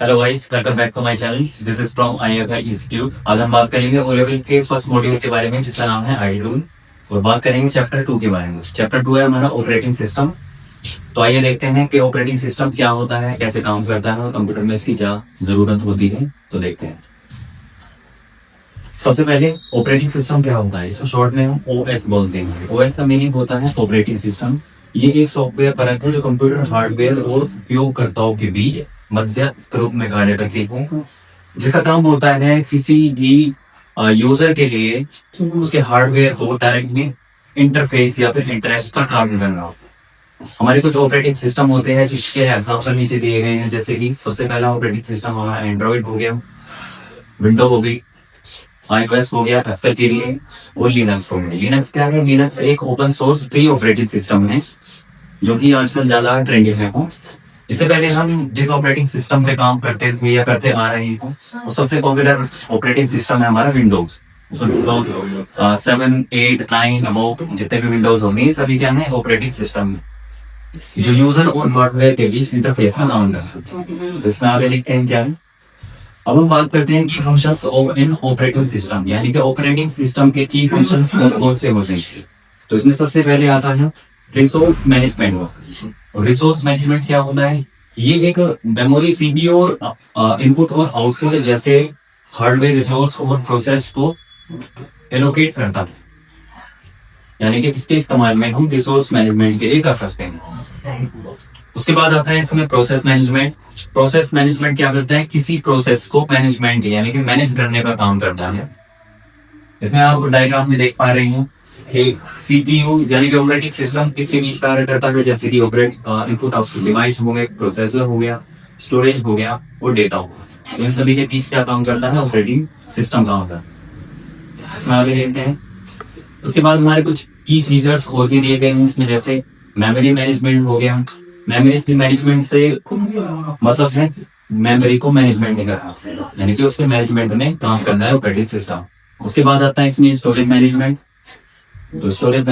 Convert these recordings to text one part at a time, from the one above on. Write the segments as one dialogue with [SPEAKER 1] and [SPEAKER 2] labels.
[SPEAKER 1] Hello guys, welcome back to my channel. This is from IFI institute. आज हम बात करेंगे ओ लेवल के फर्स्ट मॉड्यूल के बारे में, जिसका नाम है आईडूल, और बात करेंगे चैप्टर 2 के बारे में। चैप्टर 2 है हमारा ऑपरेटिंग सिस्टम। तो आइए देखते हैं कि ऑपरेटिंग सिस्टम क्या होता है, कैसे काम करता है और कंप्यूटर में इसकी क्या जरूरत होती है। तो देखते हैं। सबसे पहले ऑपरेटिंग सिस्टम क्या होता है, इसको शॉर्ट में हम OS बोलते हैं। OS का मीनिंग होता है ऑपरेटिंग सिस्टम। ये एक सॉफ्टवेयर परत है जो कंप्यूटर हार्डवेयर और उपयोगकर्ताओं के बीच मध्यस्थ रूप में कार्य करती है, जिसका काम होता है किसी भी यूजर के लिए उसके हार्डवेयर को डायरेक्टली इंटरफेस या फिर इंटरेक्ट का काम करना। हमारे कुछ ऑपरेटिंग सिस्टम होते हैं जिसके एग्जांपल नीचे दिए गए हैं, जैसे कि सबसे पहला ऑपरेटिंग सिस्टम हमारा एंड्रॉइड हो गया, विंडो हो गई, iOS हो गया एप्पल के लिए, और लिनक्स हो गया। लिनक्स क्या है? लिनक्स एक open source free operating system है जो कि आजकल ज्यादा ट्रेंडिंग में हो। इससे पहले हम जिस ऑपरेटिंग सिस्टम पे काम करते थे या करते आ रहे हैं, वो सबसे पॉपुलर ऑपरेटिंग सिस्टम है हमारा विंडोज। विंडोज 7, 8, 9 अबाउट जितने भी विंडोज होंगे सभी क्या है? ऑपरेटिंग सिस्टम जो यूजर और हार्डवेयर के बीच इंटरफेस का काम करता है। तो इसमें आगे लिखते हैं क्या है। अब हम बात करते हैं कि functions of in operating system, यानी कि ऑपरेटिंग सिस्टम के की फंक्शंस कौन से होते हैं। तो इसमें सबसे पहले आता है रिसोर्स मैनेजमेंट। रिसोर्स मैनेजमेंट क्या होता है? ये एक मेमोरी, सीपीयू और इनपुट और आउटपुट जैसे हार्डवेयर रिसोर्स और प्रोसेस को एलोकेट करता है, यानी कि इसके इस्तेमाल में हम रिसोर्स मैनेजमेंट के लिए कर सकते हैं। उसके बाद आता है इसमें प्रोसेस मैनेजमेंट। प्रोसेस मैनेजमेंट क्या करता है? किसी प्रोसेस को मैनेजमेंट यानी कि मैनेज करने का काम करता है। इसमें आप डायग्राम में देख पा रहे हैं कि सीपीयू यानी कि ऑपरेटिंग सिस्टम किसके बीच कार्य करता है, जैसे कि इनपुट आउटपुट डिवाइस हो गए, प्रोसेसर हो गया, स्टोरेज हो गया और डेटा हो गया। इन सभी के बीच क्या काम करता है? ऑपरेटिंग सिस्टम काम होता है। इसमें आगे देखते हैं। उसके बाद हमारे कुछ की फीचर्स और भी दिए गए हैं इसमें, जैसे मेमोरी मैनेजमेंट हो गया। मेमोरी मैनेजमेंट से मतलब है मेमोरी को मैनेजमेंट नहीं करना, यानी कि उसके मैनेजमेंट में काम करना है ऑपरेटिंग सिस्टम। उसके बाद आता है इसमें स्टोरेज मैनेजमेंट। तो स्टोरेज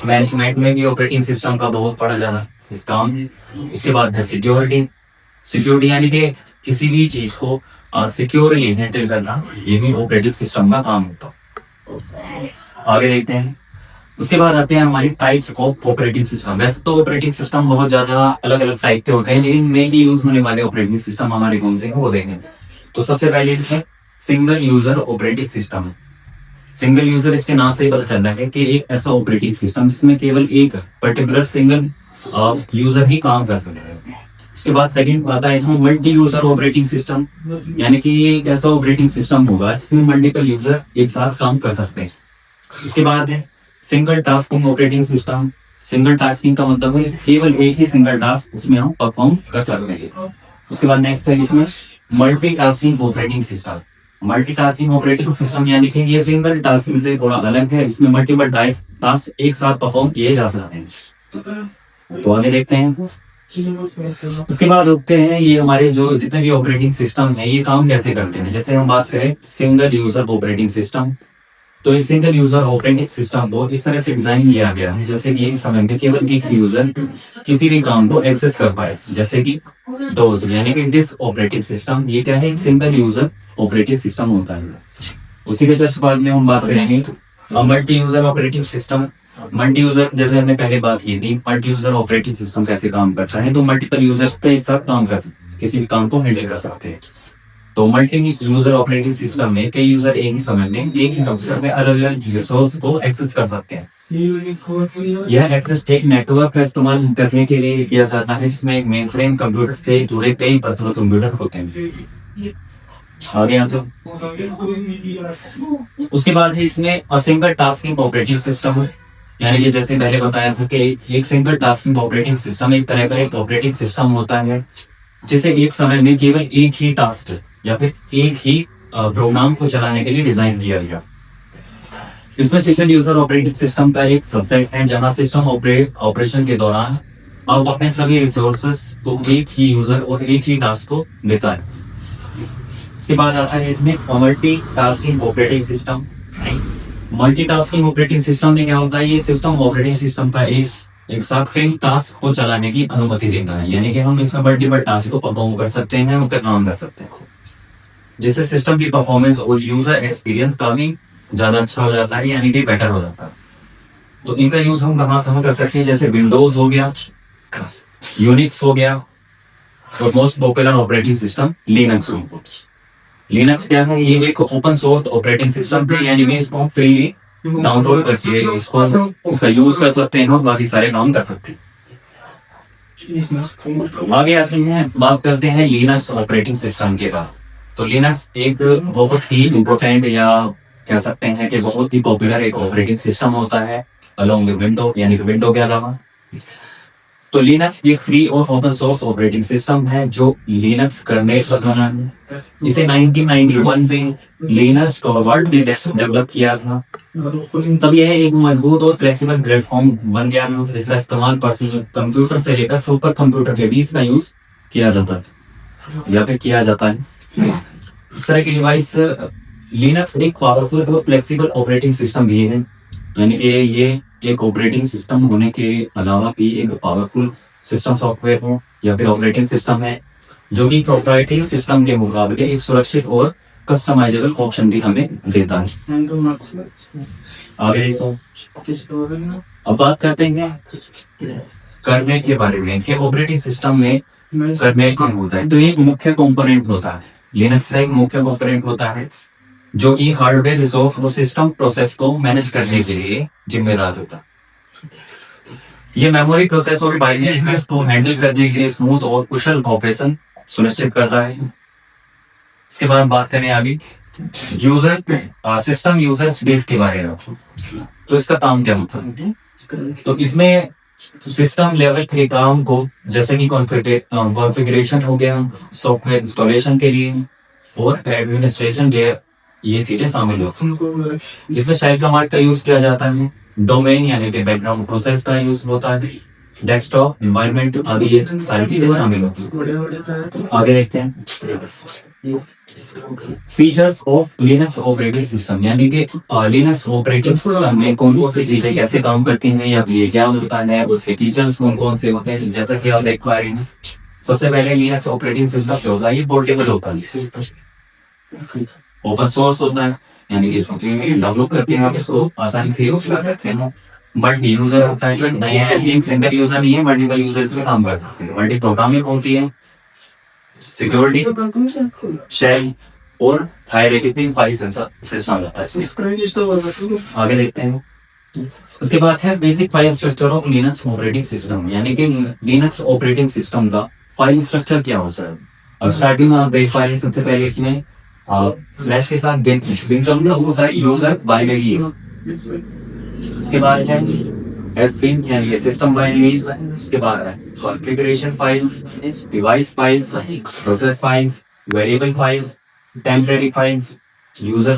[SPEAKER 1] मैनेजमेंट में भी ऑपरेटिंग सिस्टम का बहुत बड़ा ज्यादा काम है। उसके बाद है सिक्योरिटी। सिक्योरिटी यानी कि किसी भी चीज को सिक्योरली हैंडल करना, ये भी ऑपरेटिंग सिस्टम का काम होता है। आगे देखते हैं। उसके बाद आते हैं हमारी टाइप्स ऑफ ऑपरेटिंग सिस्टम। वैसे तो ऑपरेटिंग सिस्टम बहुत ज्यादा अलग अलग टाइप के होते हैं, लेकिन मेनली यूज होने वाले ऑपरेटिंग सिस्टम हमारे कौन से हैं वो देखेंगे। तो सबसे पहले इसमें single user operating system. Single user, इसके नाम से ही पता चल रहा है कि एक ऐसा ऑपरेटिंग सिस्टम जिसमें केवल एक पर्टिकुलर सिंगल यूजर ही काम कर सकता है। उसके बाद सेकंड आता है इसमें मल्टी यूजर ऑपरेटिंग सिस्टम, यानी कि ये एक ऐसा ऑपरेटिंग सिस्टम होगा जिसमें मल्टीपल यूजर एक साथ काम कर सकते हैं। इसके बाद है single tasking operating system. Single tasking का मतलब है केवल एक ही सिंगल टास्क उसमें हम परफॉर्म कर सकते हैं। उसके बाद नेक्स्ट है इसमें multitasking operating system. Multitasking operating system यानी कि ये सिंगल टास्किंग से थोड़ा अलग है, इसमें मल्टीपल टास्क एक साथ परफॉर्म किए जा सकते हैं। तो आगे देखते हैं। उसके बाद देखते हैं ये हमारे जो जितने भी ऑपरेटिंग सिस्टम है ये काम कैसे करते हैं। जैसे हम बात करें सिंगल यूजर ऑपरेटिंग सिस्टम, तो एक सिंगल यूजर ऑपरेटिंग सिस्टम को इस तरह से डिजाइन किया गया है जैसे कि एक समय में केवल एक यूजर किसी भी काम को एक्सेस कर पाए, जैसे कि डोज यानी कि डिस ऑपरेटिंग सिस्टम। ये क्या है? एक सिंगल यूजर ऑपरेटिंग सिस्टम होता है। उसी के जस्ट बाद में हम बात करेंगे multi user operating system. Multi user जैसे हमने पहले बात की थी, मल्टी यूजर ऑपरेटिंग सिस्टम कैसे काम करता है। तो मल्टीपल यूजर्स एक साथ काम कर सकते हैं, किसी भी काम को हैंडल कर सकते हैं। तो मल्टी यूजर ऑपरेटिंग सिस्टम में कई यूजर एक ही समय में एक ही कंप्यूटर में अलग अलग रिसोर्स को एक्सेस कर सकते हैं। यह एक्सेस एक नेटवर्क का इस्तेमाल करने के लिए किया जाता है, जिसमें एक मेनफ्रेम कंप्यूटर से जुड़े कई पर्सनल कंप्यूटर होते हैं। आगे आते उसके बाद है इसमें असिंगल टास्किंग ऑपरेटिंग सिस्टम, यानी कि जैसे पहले बताया था कि एक सिंगल टास्किंग ऑपरेटिंग सिस्टम एक तरह का एक ऑपरेटिंग सिस्टम होता है जिसे एक समय में केवल एक ही टास्क या फिर एक ही प्रोग्राम को चलाने के लिए डिजाइन किया गया। इसमें सिंगल यूजर ऑपरेटिंग सिस्टम का एक सबसेट है जहां सिस्टम ऑपरेशन के दौरान अब अपने सभी रिसोर्सेस को एक ही यूजर और एक ही टास्क को देता है। इसके बाद आता है इसमें multi tasking operating system. Multitasking operating system में क्या होता है? ये सिस्टम ऑपरेटिंग सिस्टम का एक एक साथ कई टास्क को चलाने की अनुमति देता है, यानी कि हम इसमें मल्टीपल टास्क को परफॉर्म कर सकते हैं, उन पर काम कर सकते हैं, जिससे सिस्टम की परफॉर्मेंस और यूजर एक्सपीरियंस काफी ज्यादा अच्छा हो जाता है, यानी कि बेटर हो जाता है। तो इनका यूज हम कहाँ कर सकते हैं, जैसे विंडोज हो गया, यूनिक्स हो गया, और most popular operating system Linux हो गया। लिनक्स क्या है, ये एक ओपन सोर्स ऑपरेटिंग सिस्टम है, यानी कि इसको फ्रीली डाउनलोड करके इसका यूज कर सकते हैं और बाकी सारे काम कर सकते हैं। आगे आते हैं, बात करते हैं लिनक्स ऑपरेटिंग सिस्टम के बाद। तो लिनक्स एक बहुत ही इम्पोर्टेंट, या कह सकते हैं कि बहुत ही पॉपुलर एक ऑपरेटिंग सिस्टम होता है अलोंग विद विंडो, यानी कि विंडो के अलावा। तो लिनक्स एक फ्री और ओपन सोर्स ऑपरेटिंग सिस्टम है जो लिनक्स कर्नेल पर बना है। इसे 1991 में लिनक्स टॉरवाल्ड ने डेवलप किया था। तब यह एक मजबूत और फ्लेक्सिबल प्लेटफॉर्म बन गया था, जिसका इस्तेमाल पर्सनल कंप्यूटर से लेकर सुपर कंप्यूटर के बीच का यूज किया जाता है या फिर किया जाता है। इस तरह की डिवाइस लिनक्स एक पावरफुल और फ्लेक्सिबल ऑपरेटिंग सिस्टम भी है, यानी कि ये एक ऑपरेटिंग सिस्टम होने के अलावा भी एक पावरफुल सिस्टम सॉफ्टवेयर हो या फिर ऑपरेटिंग सिस्टम है, जो कि प्रोप्राइटरी सिस्टम के मुकाबले एक सुरक्षित और कस्टमाइजेबल ऑप्शन भी हमें देता है। आगे अब बात करते हैं कर्नेल के बारे में कि ऑपरेटिंग सिस्टम में कर्नेल क्या होता है। तो एक मुख्य कंपोनेंट होता है, लिनक्स का एक मुख्य कंपोनेंट होता है जो कि हार्डवेयर रिसोर्स और सिस्टम प्रोसेस को मैनेज करने के लिए जिम्मेदार होता है। ये मेमोरी प्रोसेस और बाइनरी को हैंडल करने के लिए स्मूथ और कुशल ऑपरेशन सुनिश्चित करता है। इसके बाद बात करें आगे यूजर सिस्टम यूजर स्पेस के बारे में। तो इसका काम क्या होता है, तो इसमें सिस्टम लेवल के काम को, जैसे कि कॉन्फ़िगरेशन हो गया, सॉफ्टवेयर इंस्टॉलेशन के लिए और एडमिनिस्ट्रेशन के, ये चीजें शामिल होती हैं। इसमें शेल कमांड का यूज किया जाता है, डोमेन यानी कि बैकग्राउंड प्रोसेस का यूज होता है, डेस्कटॉप एनवायरनमेंट, आगे ये सारी चीजें शामिल होती हैं। आगे देखते हैं features of Linux operating system, यानी कि लिनक्स ऑपरेटिंग सिस्टम में कौन कौन सी चीजें कैसे काम करती हैं या फिर ये क्या होता है, उसके फीचर्स कौन कौन से होते हैं। जैसा कि आप देख पा रहे हैं, सबसे पहले लिनक्स ऑपरेटिंग सिस्टम जो होता है ये पोर्टेबल होता है, ओपन सोर्स होता है, यानी कि इसको डाउनलोड करके आप इसको आसानी से यूज कर सकते हैं। मल्टी यूजर होता है, जो नया एक सिंगल यूजर नहीं है, मल्टीपल यूजर्स में काम कर सकते हैं। मल्टी प्रोग्रामिंग होती है, सिक्योरिटी, शेल और हायरार्किकल फाइल सिस्टम होता है। आगे देखते हैं, उसके बाद है basic file structure of Linux operating system, यानी कि लिनक्स ऑपरेटिंग सिस्टम का फाइल स्ट्रक्चर क्या होता है। अब स्टार्टिंग में आप देख पा रहे हैं, सबसे पहले इसमें स्लैश के साथ बिन होता है यूजर बाइनरी। उसके बाद है एसबिन यानी कि सिस्टम बाइनरीज। उसके बाद है configuration files, device files, process files, variable files, temporary files, user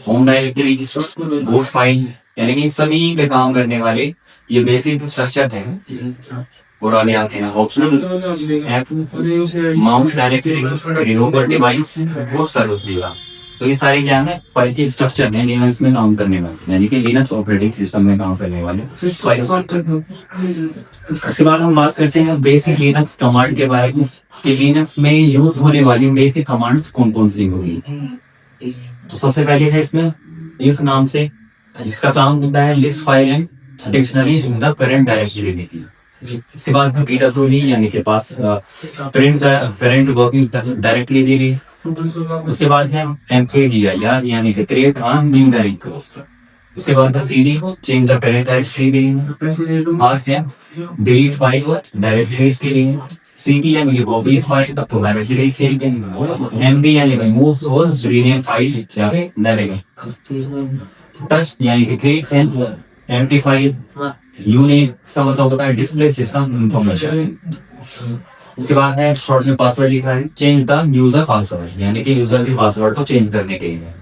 [SPEAKER 1] home directory, boot file, यानी कि सभी पे काम करने वाले ये बेसिक स्ट्रक्चर है। और आगे आते हैं optional app, mount directory, remover device, वो सर्विस देगा। तो ये सारे क्या है, फाइल के स्ट्रक्चर है लिनक्स में काम करने वाले, यानी कि लिनक्स ऑपरेटिंग सिस्टम में काम करने वाले। उसके बाद हम बात करते हैं बेसिक लिनक्स कमांड के बारे में कि लिनक्स में यूज होने वाली बेसिक कमांड्स कौन कौन सी होगी। तो सबसे पहले है इसमें इस नाम से, जिसका काम होता है list file and dictionaries in the current directory. इसके बाद PWD यानी के पास करंट वर्किंग डायरेक्टली दी गई। उसके बाद है MKDIR यानी कि क्रिएट न्यू डायरेक्टरी। उसके बाद CD change the current directory. और है डिलीट फाइल डायरेक्टरीज के लिए। CP यानी कि कॉपीज फाइल तक डायरेक्टरीज के लिए। MB यानी कि मूव्स और रीनेम फाइल डायरेक्टली। टच यानी कि create and empty file. Unique का मतलब होता है डिस्प्ले सिस्टम इंफॉर्मेशन। उसके बाद है शॉर्ट में पासवर्ड लिखा है चेंज द यूजर पासवर्ड, यानी कि यूजर के पासवर्ड को चेंज करने के लिए।